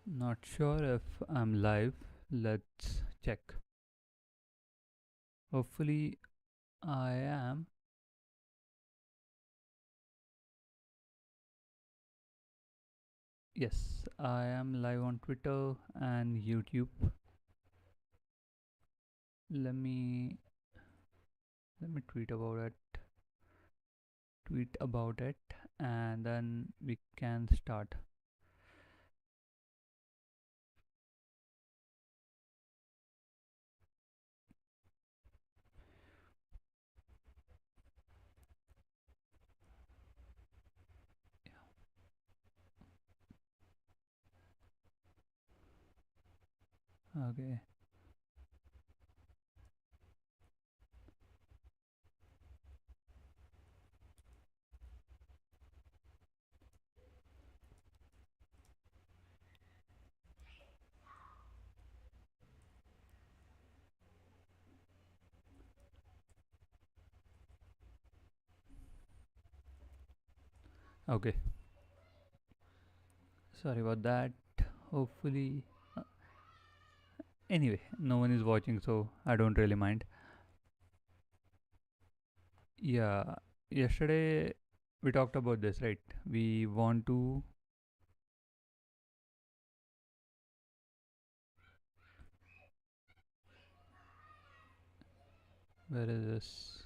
Not sure if I'm live. Let's check. Hopefully, I am. Yes, I am live on Twitter and YouTube. Let me let me tweet about it, and then we can start. Okay. Okay. Sorry about that. Hopefully, uh, anyway, no one is watching, so I don't really mind. Yeah. Yesterday we talked about this, right? We want to. Where is this?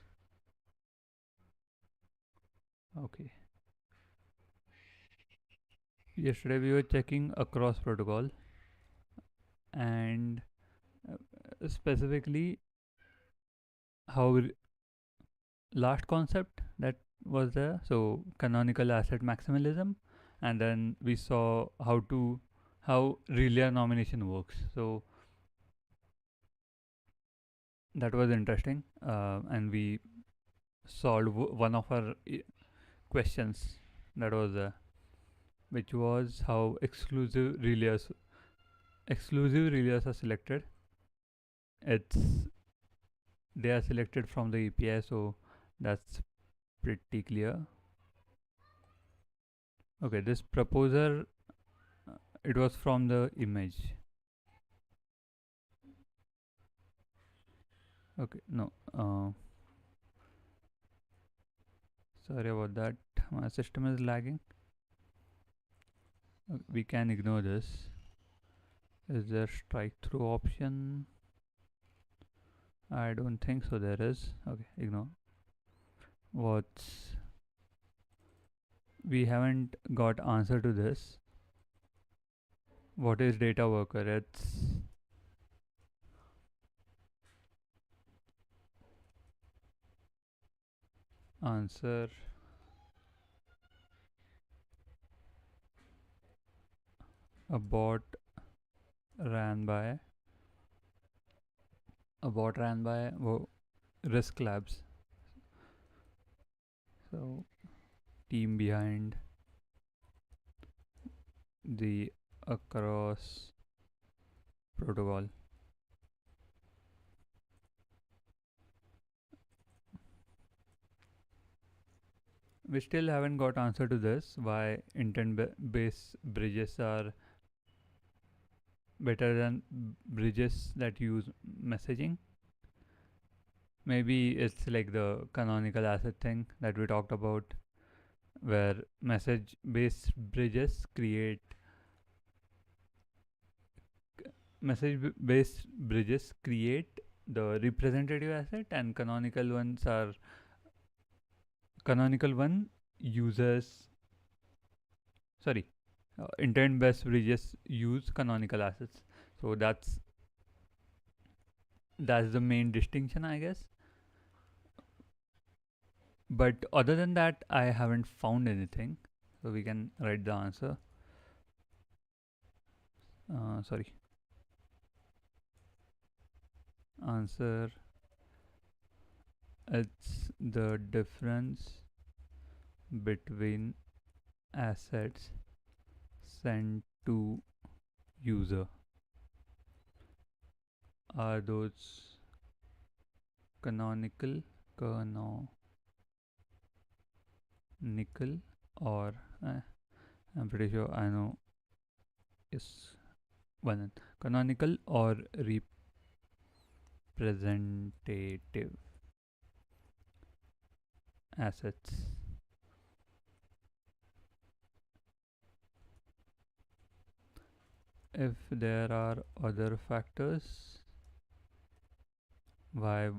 Okay. Yesterday we were checking across protocol and specifically how last concept that was there. So canonical asset maximalism, and then we saw how relay nomination works. So that was interesting, and we solved one of our questions that was which was how exclusive relays are selected. It's They are selected from the API, so that's pretty clear. Okay, this proposer, it was from the image. Okay, no, sorry about that. My system is lagging. We can ignore this. Is there strike through option? I don't think so. There is. Okay, ignore. What's We haven't got answer to this. What is data worker? It's answer a bot ran by Risk Labs. So team behind the across protocol. We still haven't got answer to this. Why intent-based bridges are better than bridges that use messaging? Maybe it's like the canonical asset thing that we talked about, where message-based bridges create message-based bridges create the representative asset, and canonical one uses sorry intent based bridges use canonical assets. So that's the main distinction, I guess. But other than that, I haven't found anything. So we can write the answer. Sorry, answer. It's the difference between assets sent to user. Are those canonical, canonical, or I'm pretty sure I know. Yes, one canonical or representative assets. If there are other factors why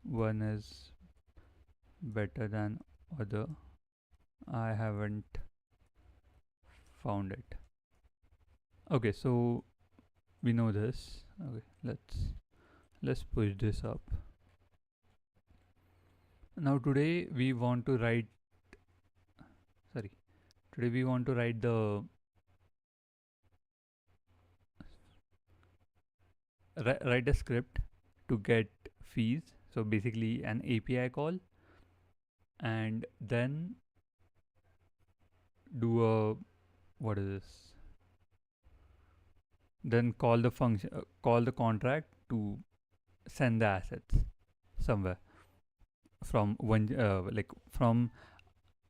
one is better than other, I haven't found it. Okay, so we know this. Okay, let's push this up. Now sorry today we want to write the write a script to get fees, so basically an API call, and then do a what is this, then call the function, call the contract to send the assets somewhere from one like from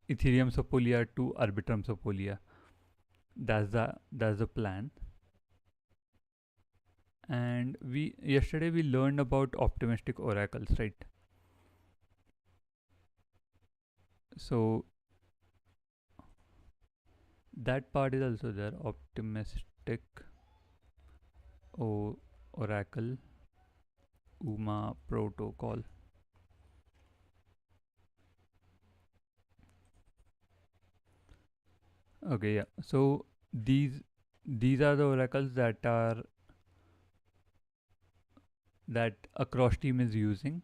Ethereum Sepolia to Arbitrum Sepolia. That's the plan. And we yesterday we learned about optimistic oracles, right? So that part is also there. Optimistic oracle UMA protocol. Okay, yeah. So these are the oracles that across team is using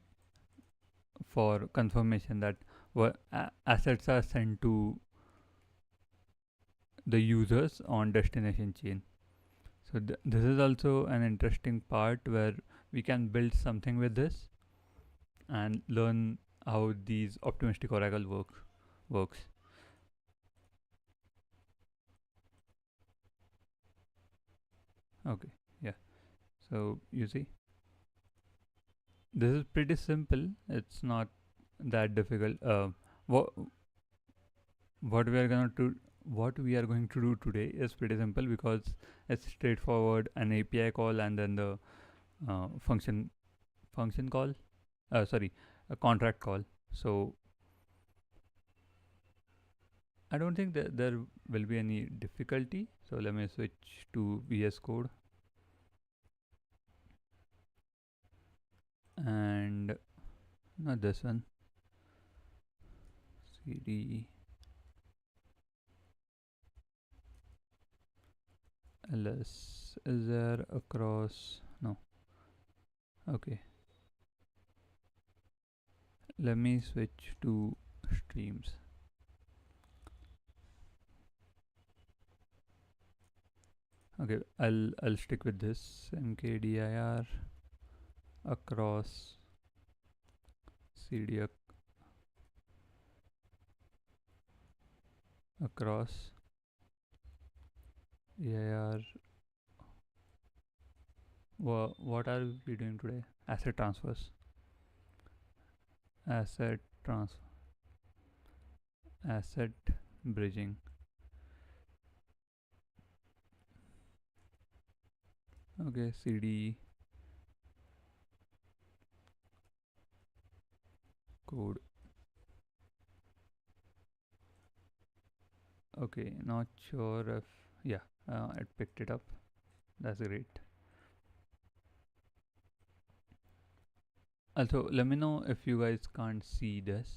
for confirmation that assets are sent to the users on destination chain. So this is also an interesting part where we can build something with this and learn how these optimistic oracle works. Okay, yeah. So you see, this is pretty simple. It's not that difficult. What what we are gonna do what we are going to do today is pretty simple because it's straightforward, an API call and then the function call, sorry, a contract call. So I don't think that there will be any difficulty. So let me switch to VS Code and not this one, CD ls. Is there across? No. Okay, let me switch to streams. Okay, I'll stick with this mkdir across cd across EIR. What are we doing today? Asset transfers. Asset trans. Asset bridging. Okay, CD code. Okay, not sure if yeah, it picked it up. That's great. Also, let me know if you guys can't see this.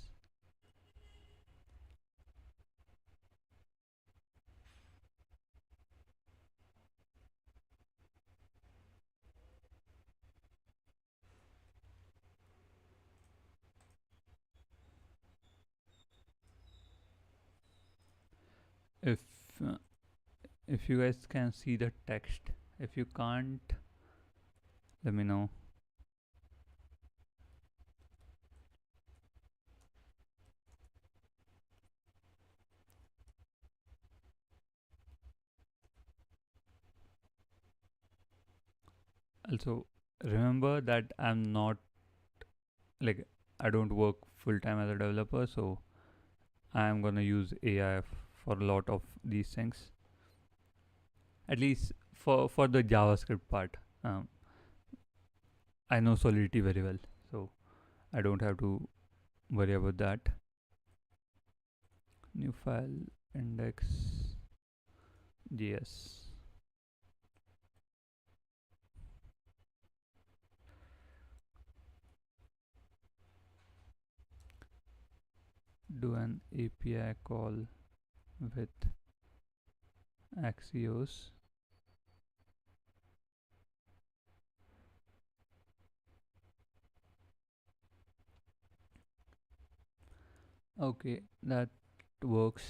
If uh, if you guys can see the text, if you can't, let me know. Also, remember that I'm not like I don't work full time as a developer, so I am gonna use AI for a lot of these things. At least for the JavaScript part, um, I know Solidity very well, so I don't have to worry about that. New file index js. Do an API call with Axios. Okay, that works.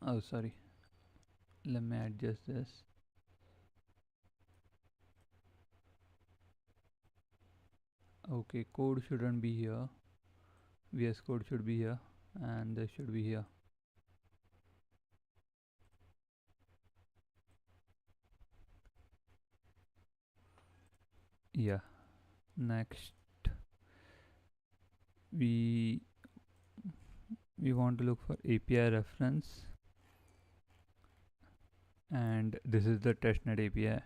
Oh, sorry. Let me adjust this. Okay, code shouldn't be here. VS Code should be here, and this should be here. Yeah. Next, we want to look for API reference, and this is the testnet API.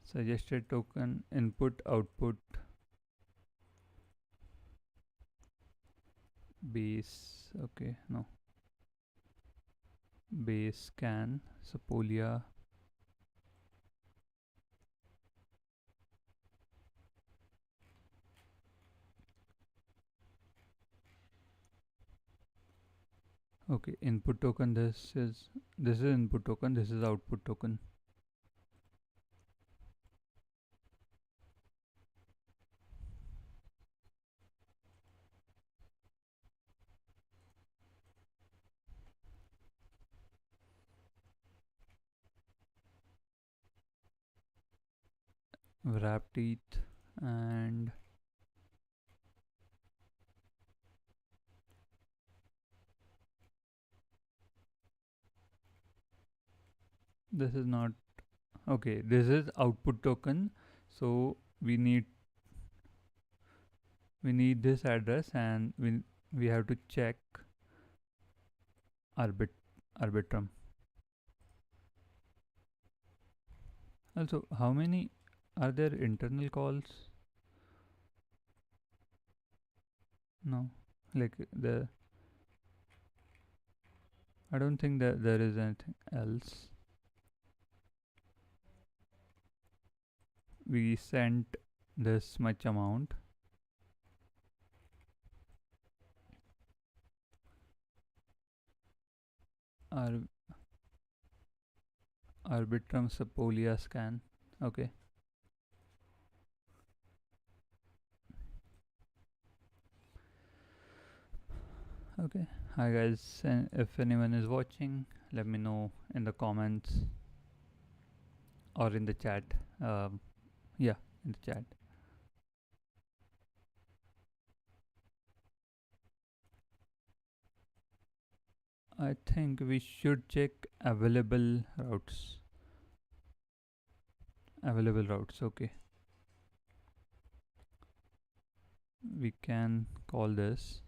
Suggested token input output base. Okay, no, base scan. So Polia. Okay, input token. This is input token. This is output token. Wrap teeth, and this is not okay. This is output token. So we need this address, and we have to check arbitrum. Also, how many are there internal calls? No, like I don't think that there is anything else. We sent this much amount. Ar- Arbitrum Sapolia scan. Okay. Okay. Hi guys. And if anyone is watching, let me know in the comments or in the chat. Yeah, in the chat. I think we should check available routes. Available routes. Okay. We can call this.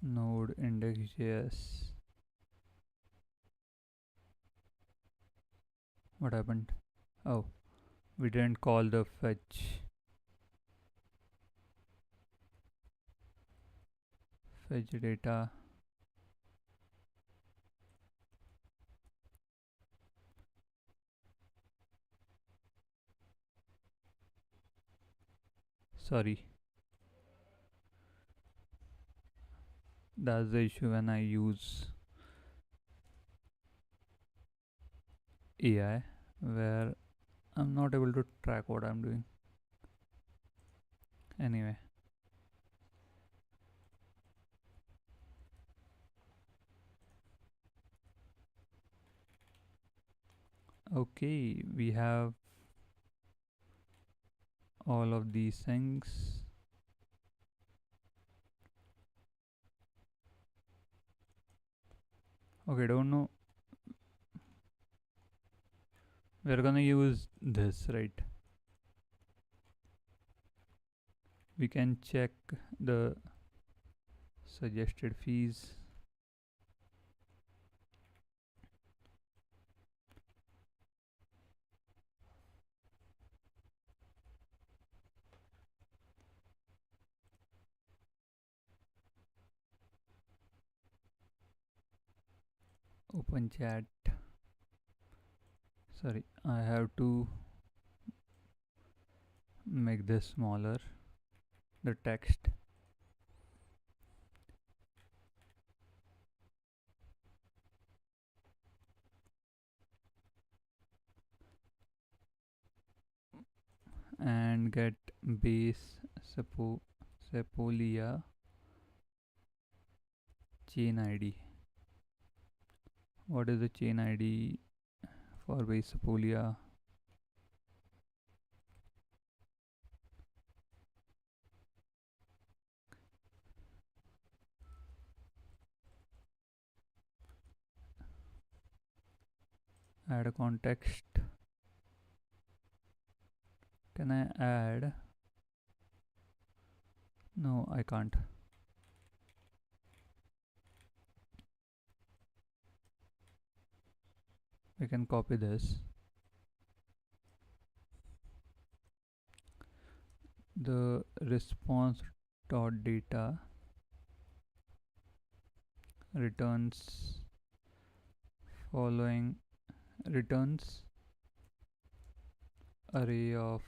Node index.js. What happened? Oh, we didn't call the fetch data. Sorry. That's the issue when I use AI, where I'm not able to track what I'm doing. Anyway, okay, we have all of these things. Okay, don't know. We're gonna use this, right? We can check the suggested fees. Open chat. Sorry, I have to make this smaller. The text. And get base Sepolia chain ID. What is the chain ID for base Sepolia? Add a context. Can I add? No, I can't. We can copy this. The response dot data returns following returns array of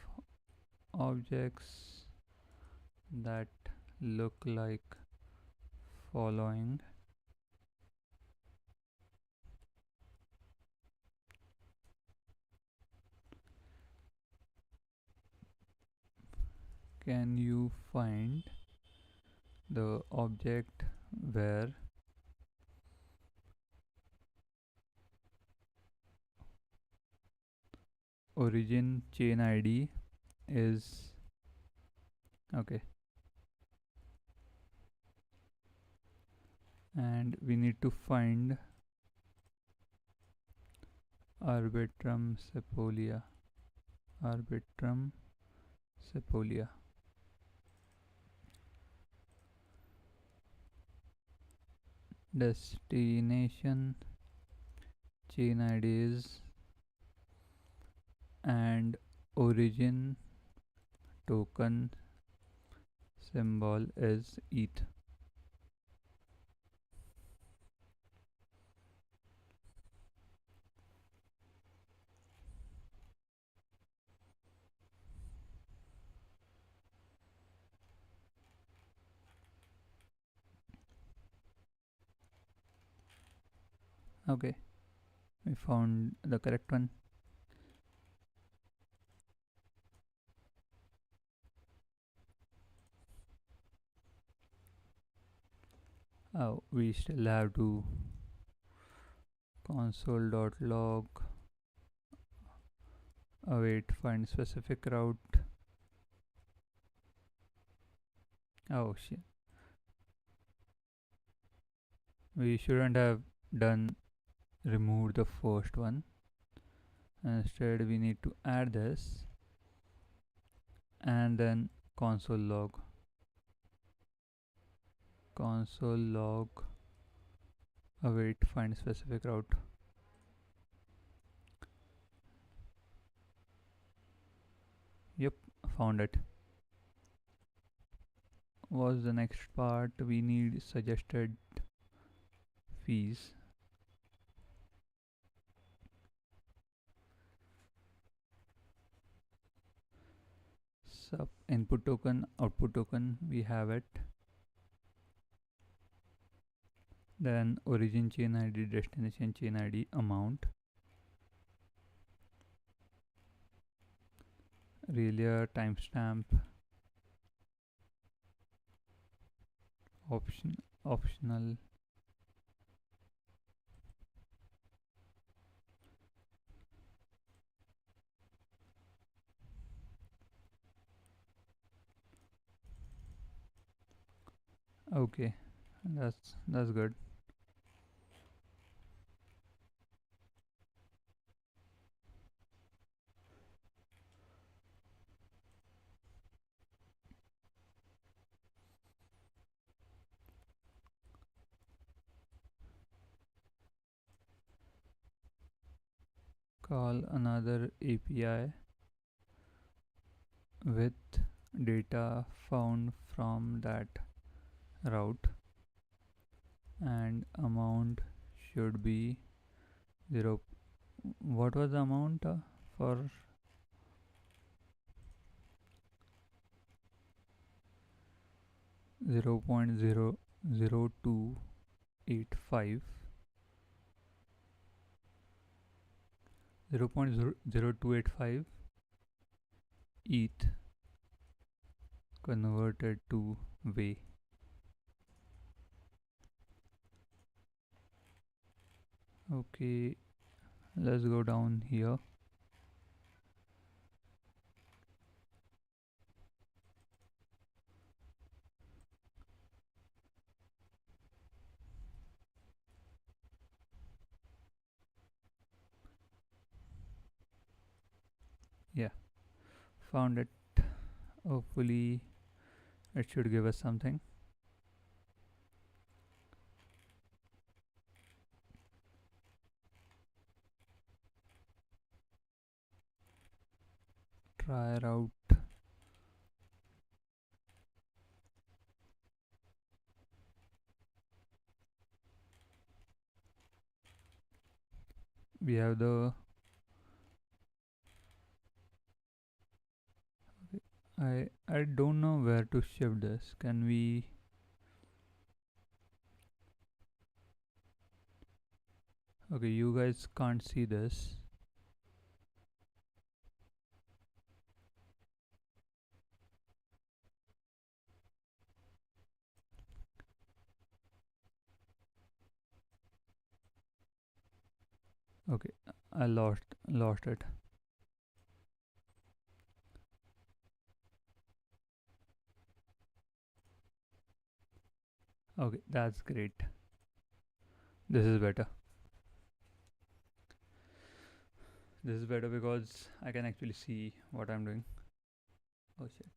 objects that look like following. Can you find the object where origin chain ID is okay, and we need to find arbitrum sepolia. Arbitrum sepolia. Destination chain IDs and origin token symbol is ETH. Okay, we found the correct one. Oh, we still have to console.log await find specific route. Oh shit, we shouldn't have done remove the first one. Instead we need to add this and then console log await find specific route. Yep, found it. Was the next part? We need suggested fees. Sub input token, output token, we have it. then origin chain id, destination chain id, amount, really timestamp, optional. Okay, that's good. Call another API with data found from that route, and amount should be 0. What was the amount for 0.00285? 0.00285 ETH converted to way. Okay, let's go down here. Yeah, found it. Hopefully it should give us something. Try route. We have the I don't know where to shift this. Can we? Okay, you guys can't see this. Okay, I lost it. Okay, that's great. This is better. This is better because I can actually see what I'm doing. Oh shit.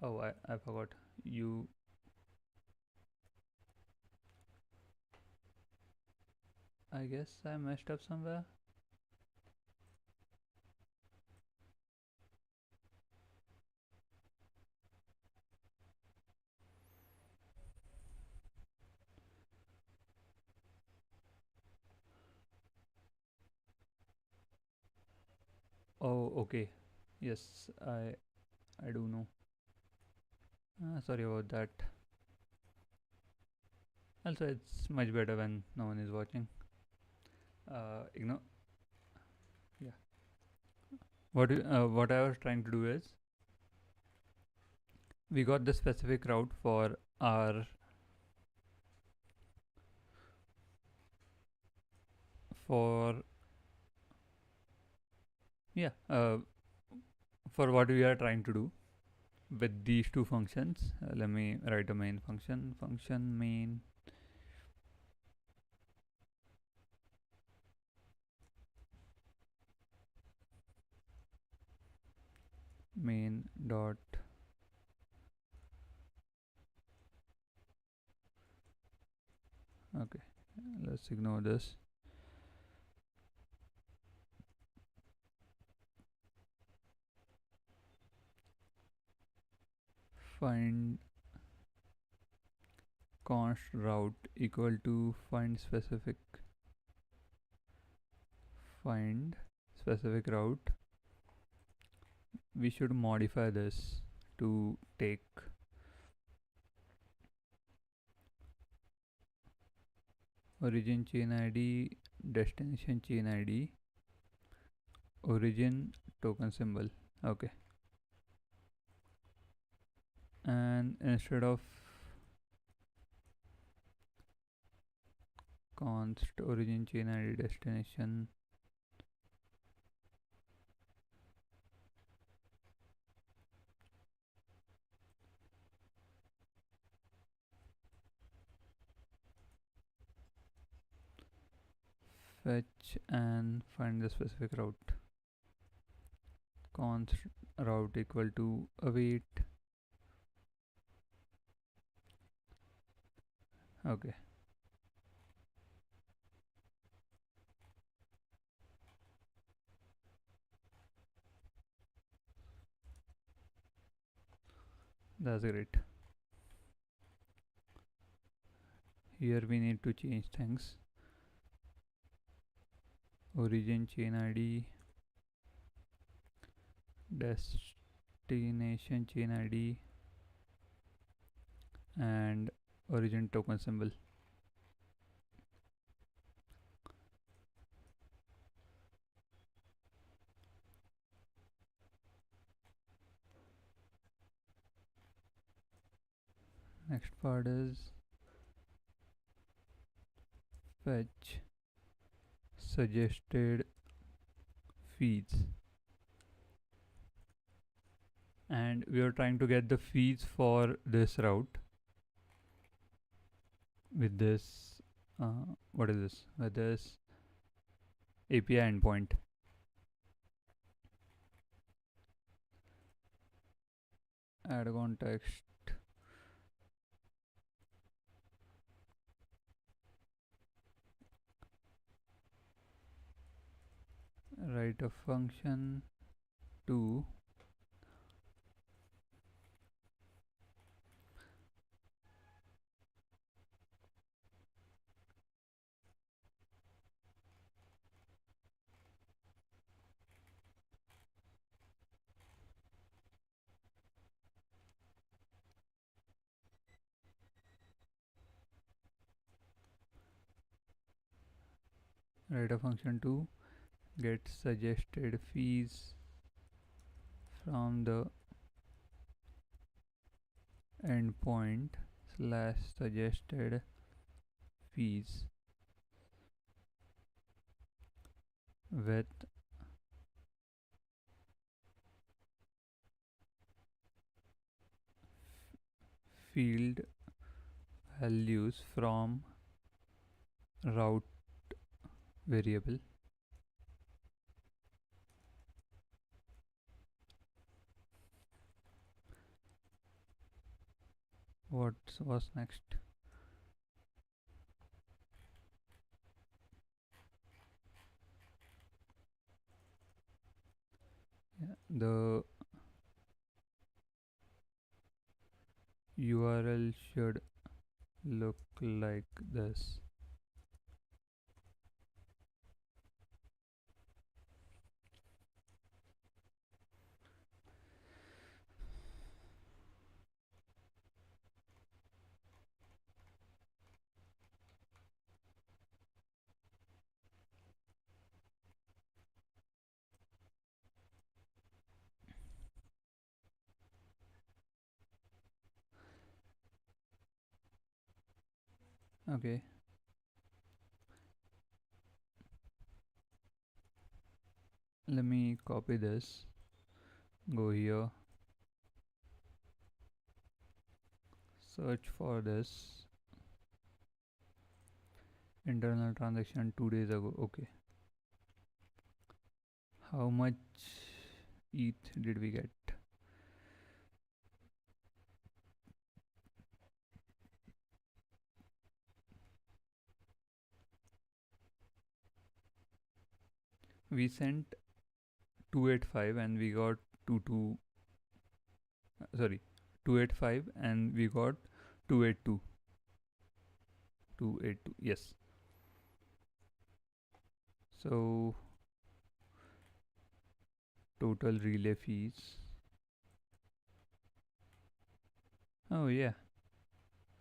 Oh, I forgot. You. I guess I messed up somewhere. Oh, okay. Yes, I do know. Sorry about that. Also, it's much better when no one is watching. Ignore. Yeah. What I was trying to do is we got the specific route for our for yeah for what we are trying to do with these two functions. Let me write a main function main dot okay, let's ignore this. Find const route equal to find specific route. We should modify this to take origin chain ID, destination chain ID, origin token symbol. Okay. And instead of const origin chain ID destination, fetch and find the specific route. Const route equal to await. Okay. That's great. Here we need to change things. Origin chain ID, destination chain ID, and origin token symbol. Next part is fetch suggested feeds, and we are trying to get the feeds for this route with this what is this, with this API endpoint. Add context, write a function to get suggested fees from the endpoint slash suggested fees with field values from route variable. What's next? Yeah, the URL should look like this. Okay, let me copy this, go here, search for this internal transaction 2 days ago. Okay, how much ETH did we get? We sent 285 and we got 285 and we got 282. 282, yes. So total relay fees. Oh yeah,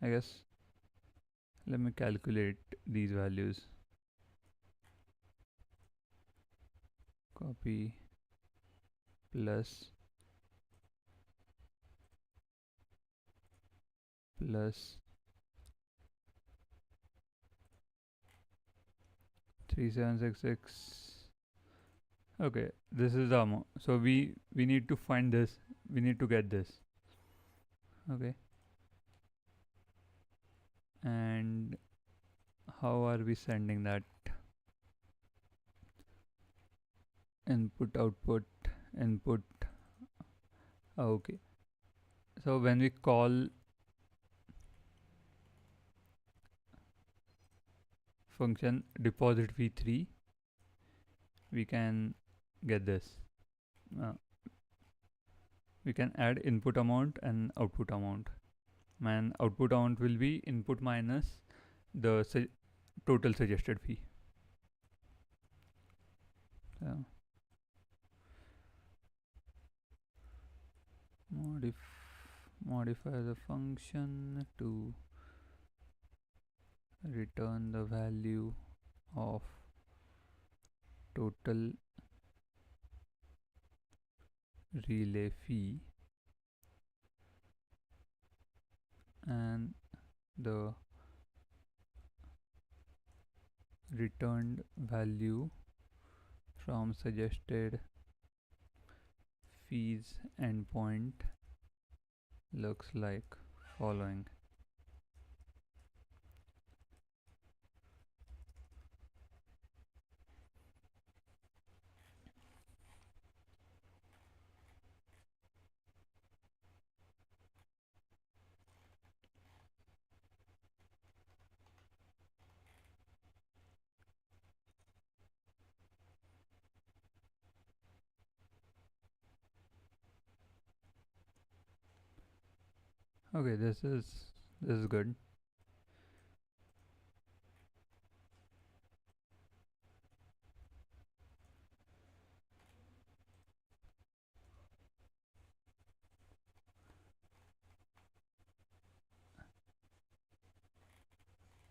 I guess Let me calculate these values. Copy plus 3766. Okay, this is the amount. So we need to find this. We need to get this. Okay. And how are we sending that? Input, output, input. Okay. So when we call function deposit v3, we can get this. We can add input amount and output amount. And output amount will be input minus the total suggested fee. So modify the function to return the value of total relay fee and the returned value from suggested fees endpoint looks like following. Okay, this is good.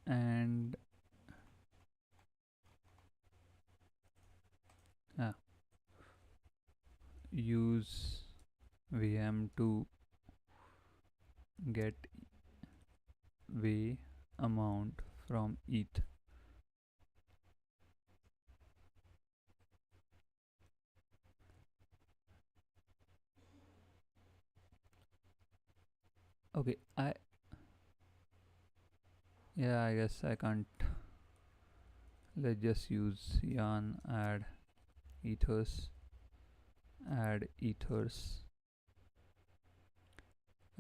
And use VM to get way amount from ETH. Okay, I guess I can't. Let's just use yarn add ethers.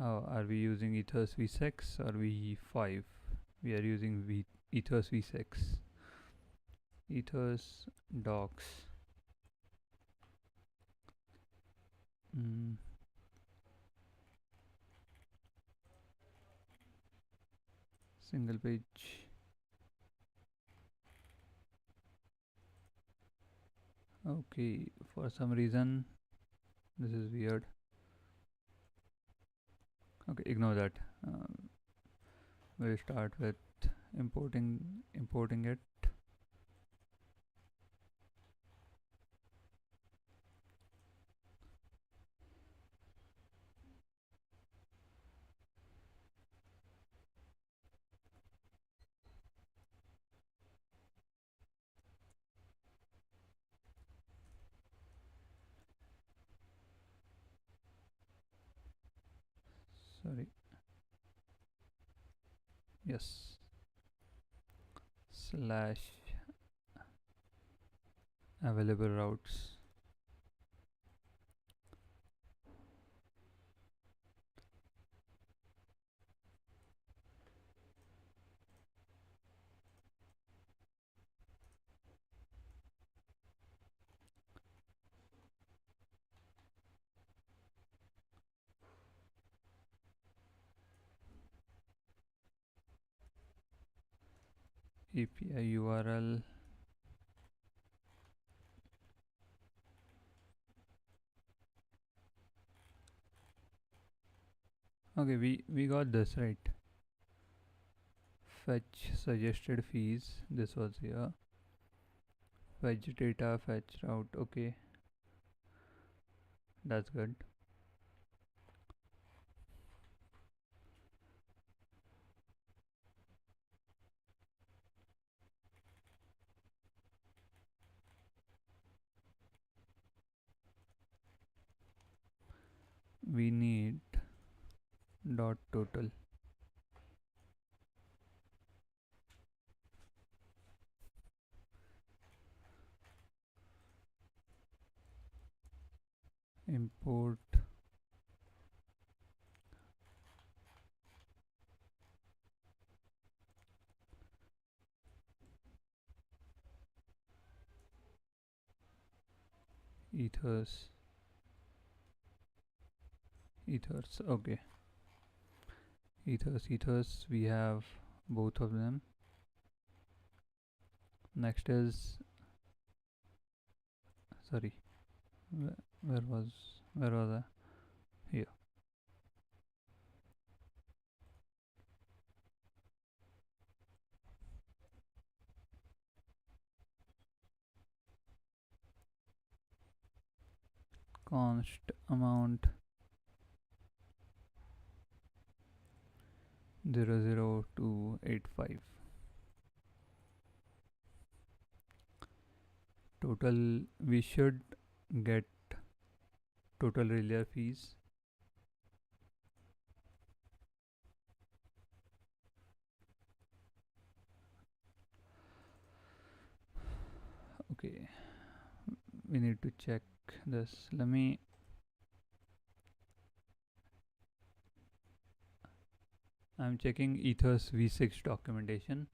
Oh, are we using ethers v6 or v5? We are using ethers v6. Ethers docs. Single page. Okay, for some reason this is weird. Okay, ignore that. We'll start with importing it. Sorry. Yes. Slash available routes. API URL. Okay, we got this right. Fetch suggested fees. This was here. Fetch data, fetch route. Okay, that's good. We need dot total. Import ethers. Ethers. Okay. Ethers. We have both of them. Next is, sorry, where was I? Here. Const amount 00285. Total, we should get total relay fees. Okay, we need to check this. I'm checking ethers v6 documentation.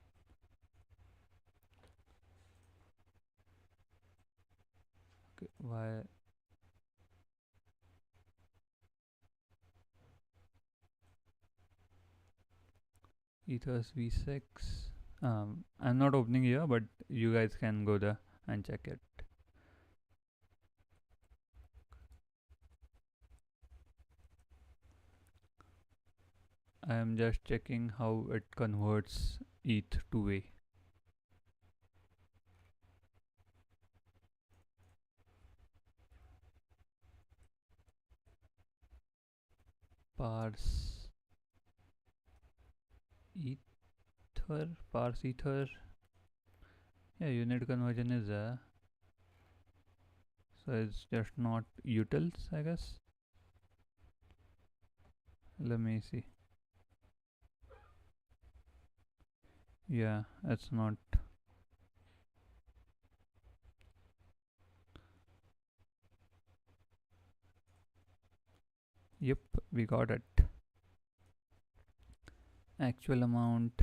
Okay, why? Ethers v6. I'm not opening here, but you guys can go there and check it. I am just checking how it converts ETH to A. Parse ether. Yeah, unit conversion is there. So it's just not utils, I guess. Let me see. Yeah, it's not. Yep, we got it. Actual amount.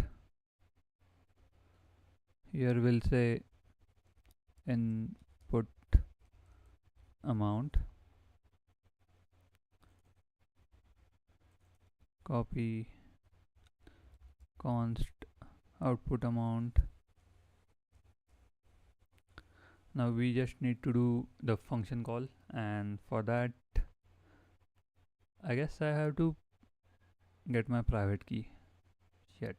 Here we'll say input amount. Copy const output amount. Now we just need to do the function call, and for that I guess I have to get my private key. Shit.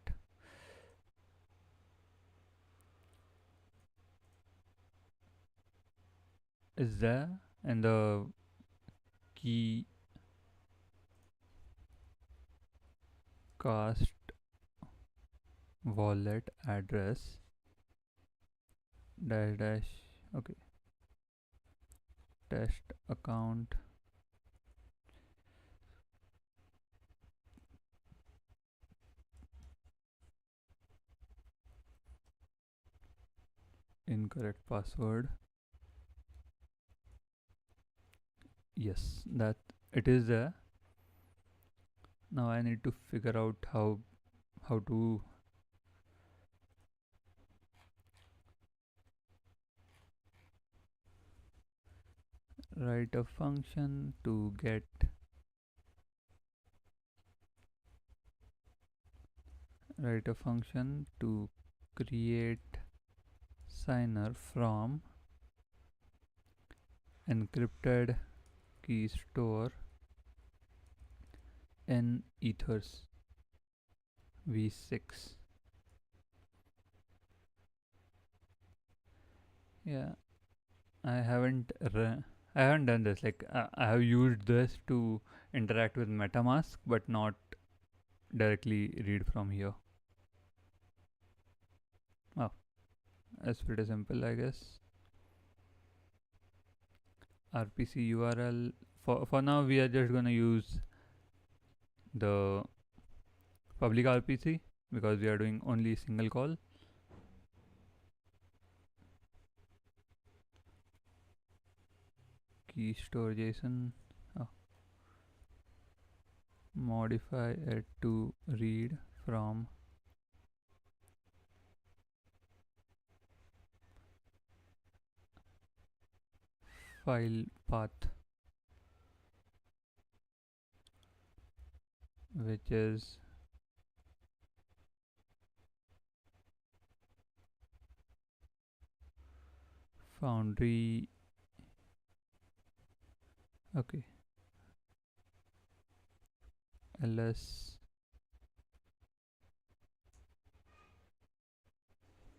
Is there in the key cast wallet address dash okay, test account incorrect password. Yes, that it is there. Now I need to figure out how to write a function to get create signer from encrypted key store in ethers v6. Yeah, I haven't I haven't done this. Like I have used this to interact with MetaMask, but not directly read from here. Oh, that's pretty simple, I guess. RPC URL. For now, we are just gonna use the public RPC because we are doing only single call. Key store JSON. Oh, modify it to read from file path, which is Foundry. Okay, ls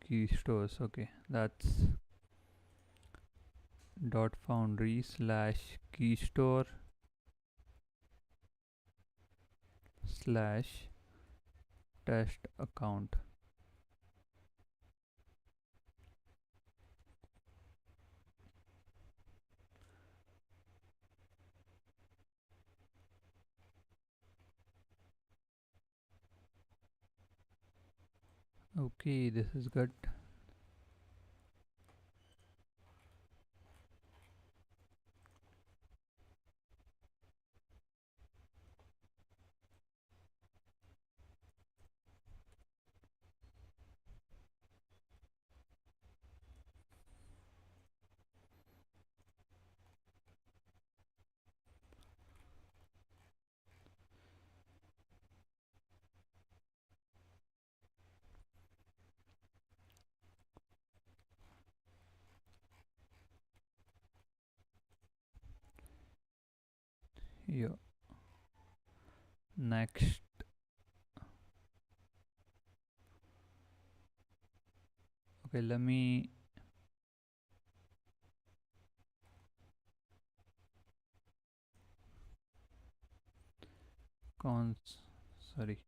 key stores. Okay, that's dot foundry slash key store slash test account. Okay, this is good. Yeah. Next, okay, let me sorry,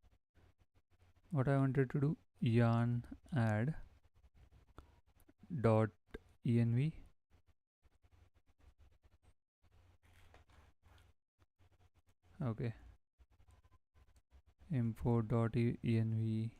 what I wanted to do, yarn add dot env. Okay, import dot env.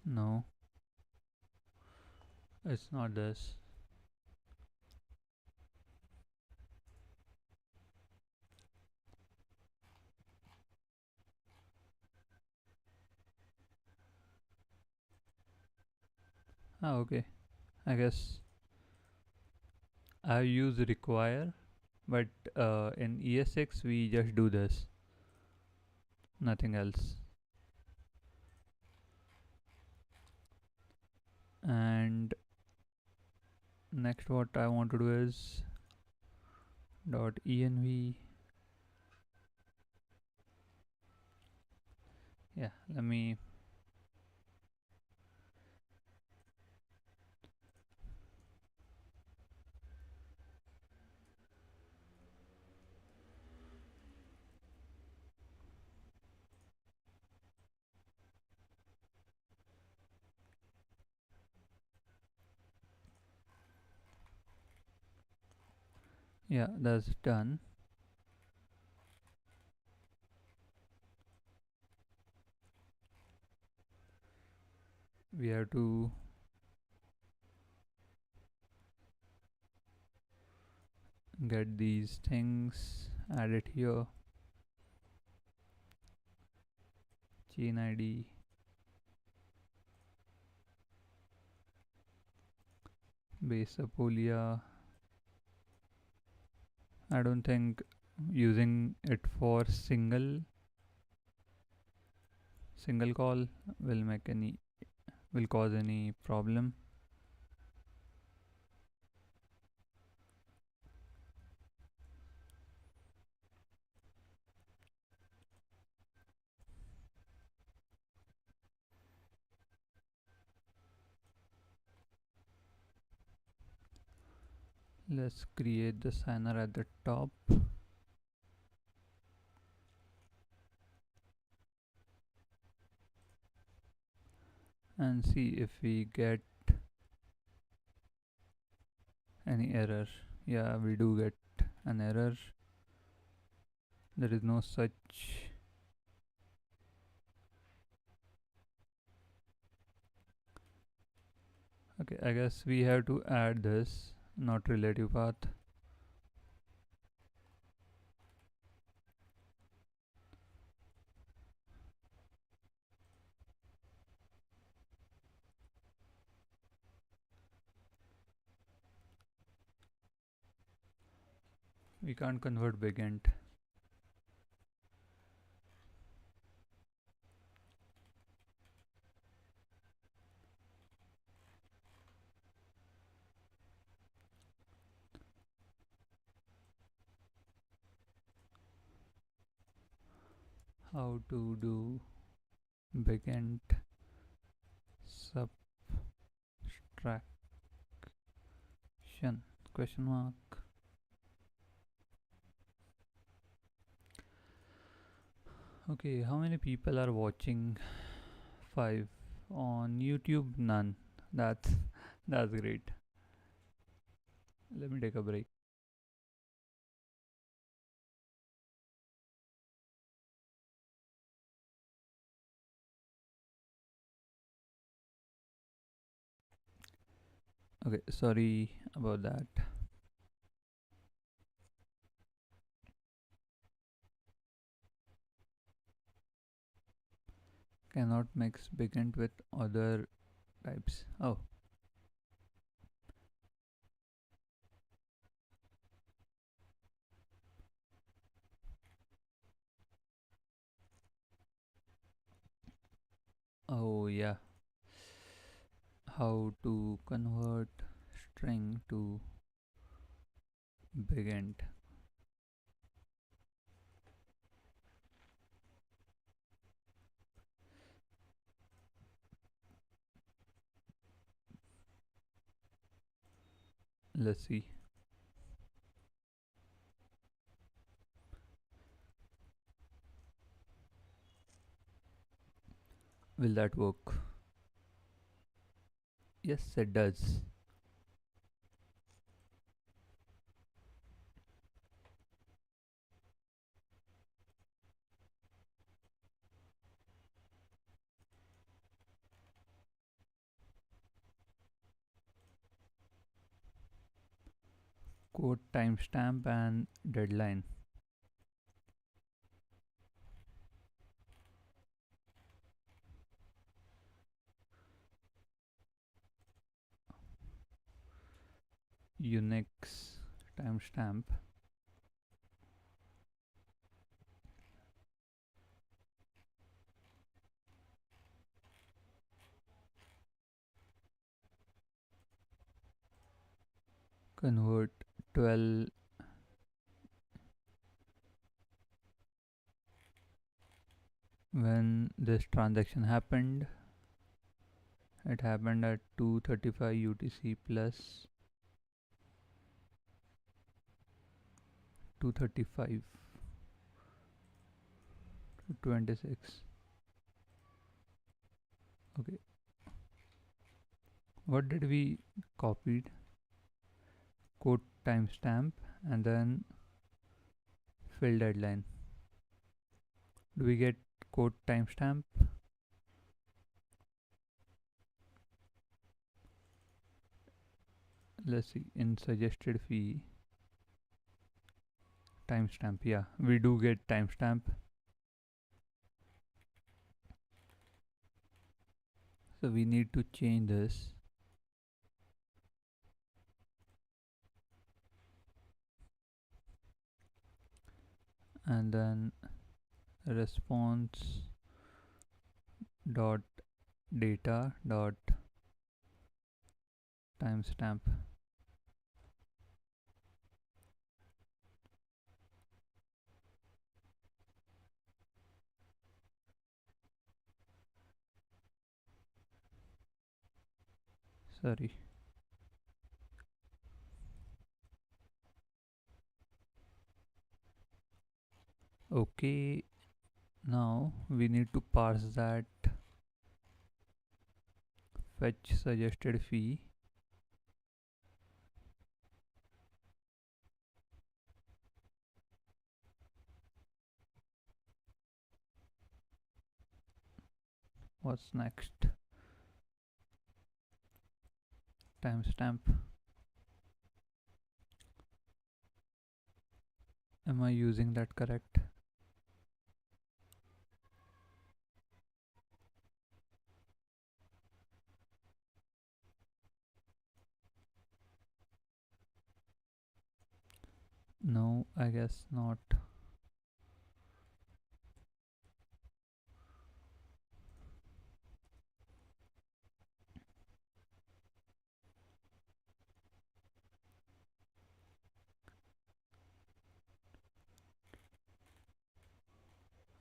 No, it's not this. Ah, okay, I guess I use require, but in ES6 we just do this, nothing else. And next, what I want to do is dot env. Yeah, let me. Yeah, that's done. We have to get these things added here. Chain ID, base apolia. I don't think using it for single call will cause any problem. Let's create the signer at the top and see if we get any error. Yeah, we do get an error. There is no such. Okay, I guess we have to add this, not relative path. We can't convert bigint. How to do bigint subtraction? Question mark. Okay, how many people are watching? 5 on YouTube. None. That's great. Let me take a break. Okay, sorry about that. Cannot mix bigint with other types. Oh yeah. How to convert string to bigint? Let's see. Will that work? Yes, it does. Quote timestamp and deadline. Unix timestamp. Convert 12 when this transaction happened. It happened at 2:35 UTC plus 2:35 to 26. Okay, what did we copied? Quote timestamp and then fill deadline. Do we get quote timestamp? Let's see, in suggested fee timestamp. Yeah, we do get timestamp. So we need to change this. And then response dot data dot timestamp. Sorry. Okay, now we need to parse that fetch suggested fee. What's next? Timestamp. Am I using that correct? No, I guess not.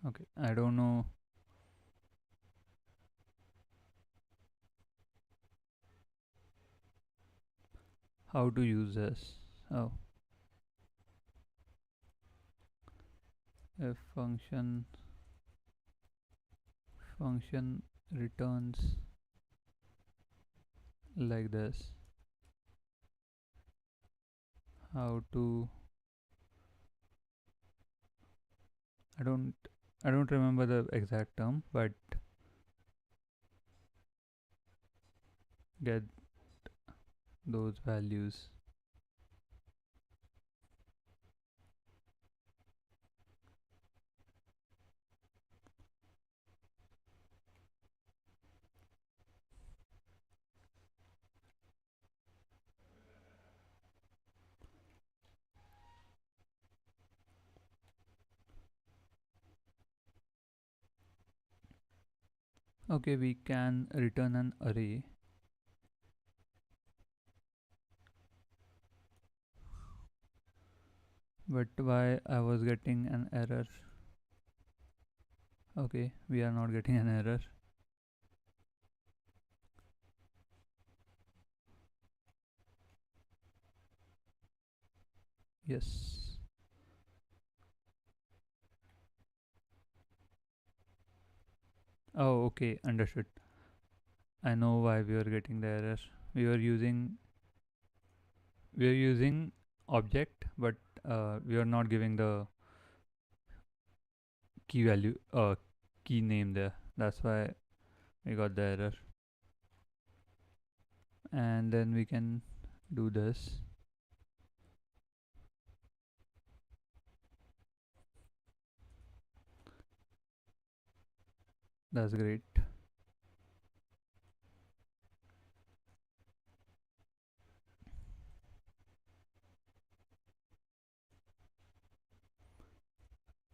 Okay, I don't know how to use this. Oh, if function returns like this, how to I don't I don't remember the exact term, but get those values. Okay, we can return an array, but why I was getting an error? Okay, we are not getting an error. Yes. Oh, okay, understood. I know why we were getting the error. We were using object, but we are not giving the key value key name there. That's why we got the error. And then we can do this. That's great.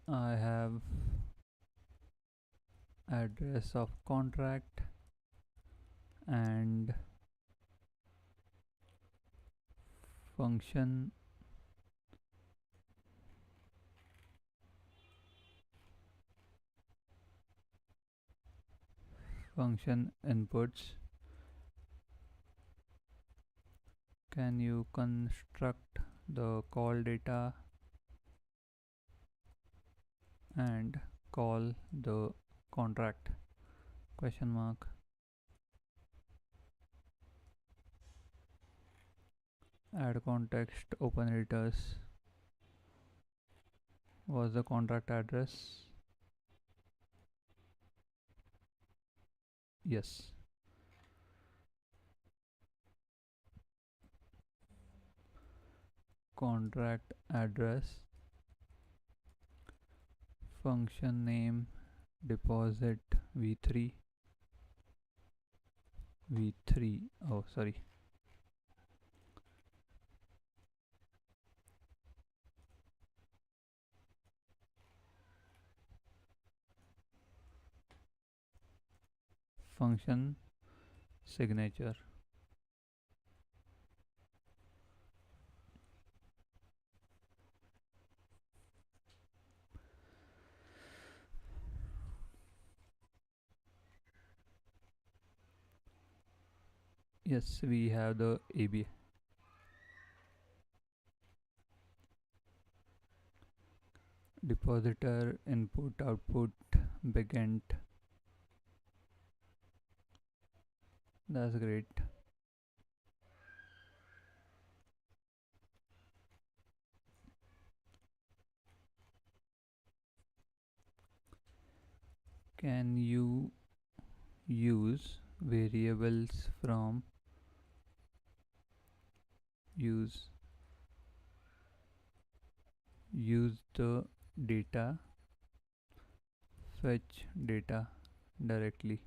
I have address of contract and function inputs. Can you construct the call data and call the contract? Question mark. Add context, open editors. Was the contract address? Yes. Contract address, function name, deposit v3. Oh, sorry. function signature. Yes, we have the AB depositor input output backend. That's great. Can you use variables from use the data fetch data directly?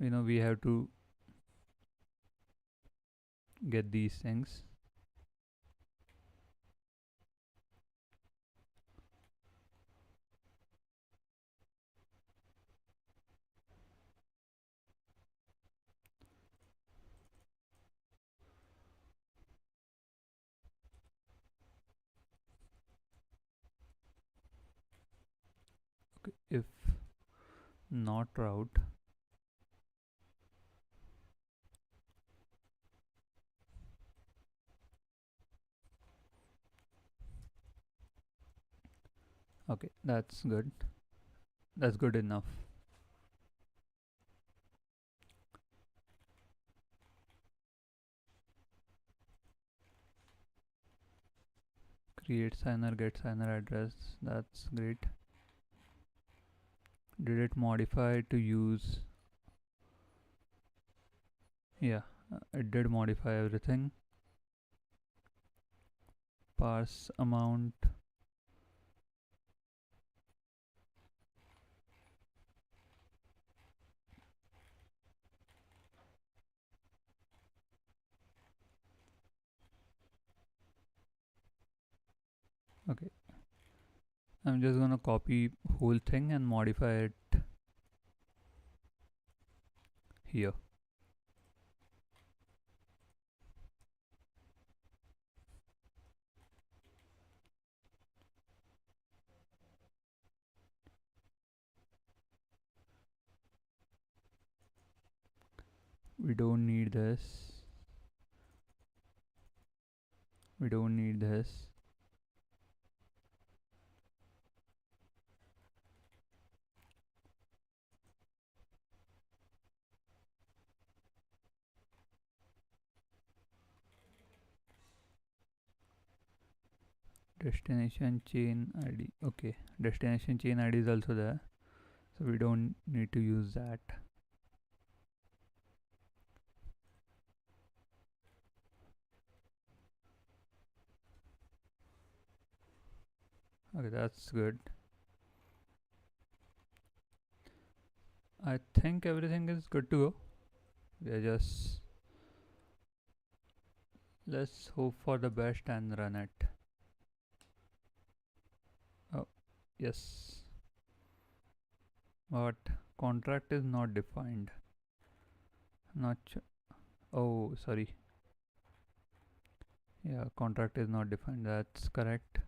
We have to get these things. Okay, if not route, okay, that's good. That's good enough. Create signer, get signer address. That's great. Did it modify to use? Yeah, it did modify everything. Parse amount. Okay, I'm just gonna copy whole thing and modify it here. We don't need this. We don't need this. Destination chain ID. Okay, destination chain ID is also there, so we don't need to use that. Okay, that's good. I think everything is good to go. We are just, let's hope for the best and run it. Oh, yes. But contract is not defined. Not oh, sorry. Yeah, contract is not defined. That's correct.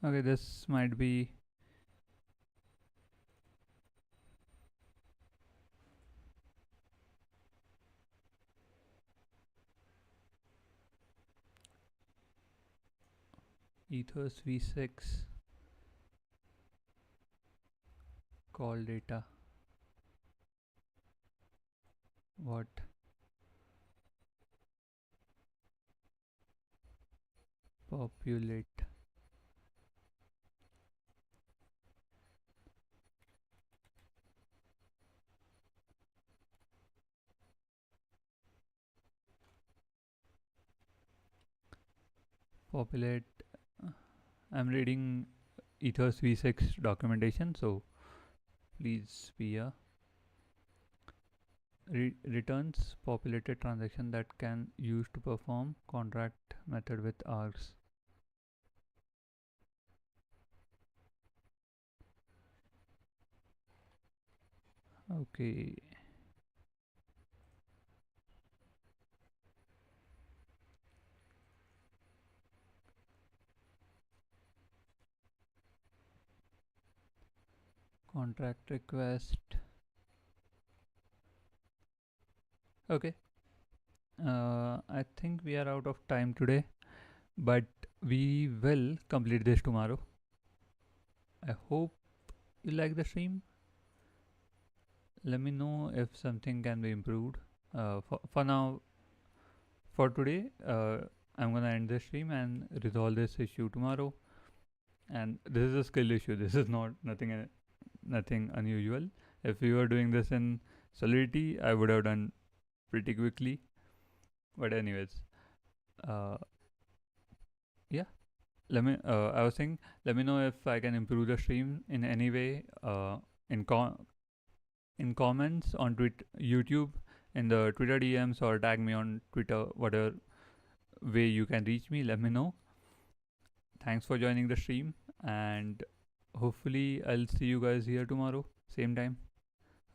Okay, this might be ethos v6 call data. What? Populate. populate. I'm reading Ethos v6 documentation, so please be a returns populated transaction that can use to perform contract method with args. Okay. Contract request. Okay. I think we are out of time today, but we will complete this tomorrow. I hope you like the stream. Let me know if something can be improved. For now, for today, I'm gonna end the stream and resolve this issue tomorrow. And this is a skill issue. This is not nothing unusual. If we were doing this in Solidity, I would have done pretty quickly. But anyways, uh, yeah. Let me. I was saying, let me know if I can improve the stream in any way. In in comments on YouTube, in the Twitter DMs, or tag me on Twitter. Whatever way you can reach me, let me know. Thanks for joining the stream, and hopefully I'll see you guys here tomorrow, same time.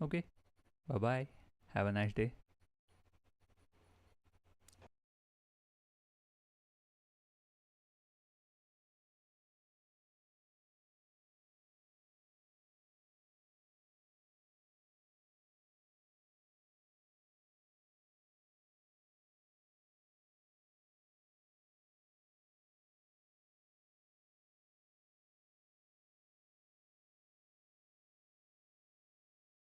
Okay. Bye bye. Have a nice day.